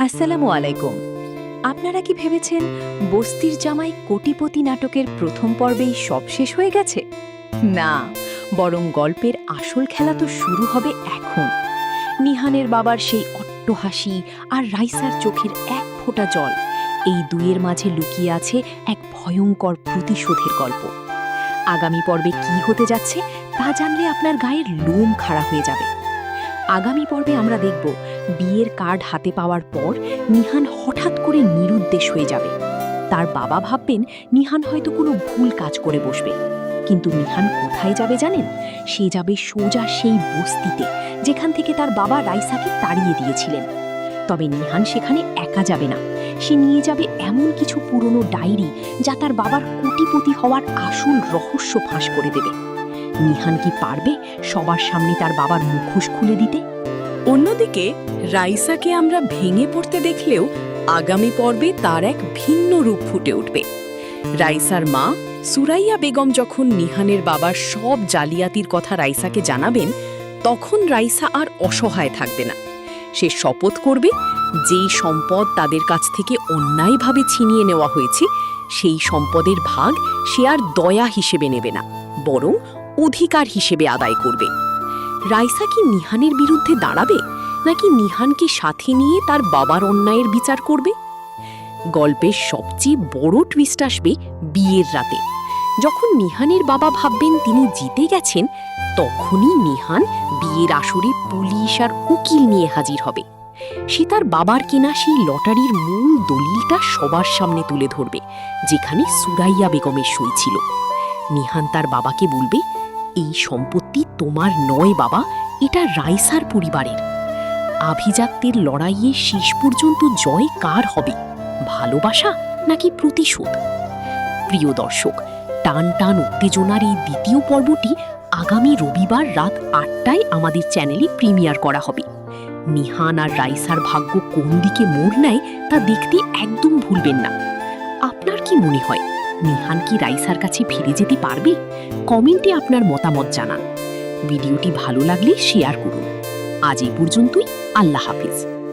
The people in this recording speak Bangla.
আসসালামু আলাইকুম। আপনারা কি ভেবেছেন বস্তির জামাই কোটিপতি নাটকের প্রথম পর্বেই সব শেষ হয়ে গেছে? না, বরং গল্পের আসল খেলা তো শুরু হবে এখন। নিহানের বাবার সেই অট্টহাসি আর রাইসার চোখের এক ফোঁটা জল, এই দুইয়ের মাঝে লুকিয়ে আছে এক ভয়ঙ্কর প্রতিশোধের গল্প। আগামী পর্বে কি হতে যাচ্ছে তা জানলে আপনার গায়ের লোম খাড়া হয়ে যাবে। আগামী পর্বে আমরা দেখব বিয়ের কার্ড হাতে পাওয়ার পর নিহান হঠাৎ করে নিরুদ্দেশ হয়ে যাবে। তার বাবা ভাববেন নিহান হয়তো কোনো ভুল কাজ করে বসবে, কিন্তু নিহান কোথায় যাবে জানেন? সে যাবে সোজা সেই বস্তিতে যেখান থেকে তার বাবা রাইসাকে তাড়িয়ে দিয়েছিলেন। তবে নিহান সেখানে একা যাবে না, সে নিয়ে যাবে এমন কিছু পুরনো ডায়েরি যা তার বাবার কোটিপতি হওয়ার আসল রহস্য ফাঁস করে দেবে। নিহান কি পারবে সবার সামনে তার বাবার মুখোশ খুলে দিতে? অন্যদিকে রাইসাকে আমরা ভেঙে পড়তে দেখলেও আগামী পর্বে তার এক ভিন্ন রূপ ফুটে উঠবে। রাইসার মা সুরাইয়া বেগম যখন নিহানের বাবার সব জালিয়াতির কথা রাইসাকে জানাবেন, তখন রাইসা আর অসহায় থাকবে না। সে শপথ করবে যেই সম্পদ তাদের কাছ থেকে অন্যায়ভাবে ছিনিয়ে নেওয়া হয়েছে সেই সম্পদের ভাগ সে আর দয়া হিসেবে নেবে না, বরং অধিকার হিসেবে আদায় করবে। রাইসা কি নিহানের বিরুদ্ধে দাঁড়াবে, নাকি নিহানকে সাথে নিয়ে তার বাবার অন্যায়ের বিচার করবে? গল্পের সবচেয়ে বড় টুইস্ট আসবে বিয়ের রাতে। যখন নিহানের বাবা ভাববেন তিনি জিতে গেছেন, তখনই নিহান বিয়ের আসরে পুলিশ আর উকিল নিয়ে হাজির হবে। সে তার বাবার কেনা সেই লটারির মূল দলিলটা সবার সামনে তুলে ধরবে, যেখানে সুরাইয়া বেগমের সই ছিল। নিহান তার বাবাকে বলবে, এই সম্পত্তি তোমার নয় বাবা, এটা রাইসার পরিবারের। আভিজাত্যের লড়াইয়ে শেষ পর্যন্ত জয় কার হবে, ভালোবাসা নাকি প্রতিশোধ? প্রিয় দর্শক, টান টান উত্তেজনার এই দ্বিতীয় পর্বটি আগামী রবিবার রাত ৮টায় আমাদের চ্যানেলে প্রিমিয়ার করা হবে। নিহান আর রাইসার ভাগ্য কোন দিকে মোড় নেয় তা দেখতে একদম ভুলবেন না। আপনার কি মনে হয়, নিহান কি রাইসার কাছে ফিরে যেতে পারবে? কমেন্টে আপনার মতামত জানান। ভিডিওটি ভালো লাগলে শেয়ার করুন। আজ এই পর্যন্তই। আল্লাহ হাফিজ।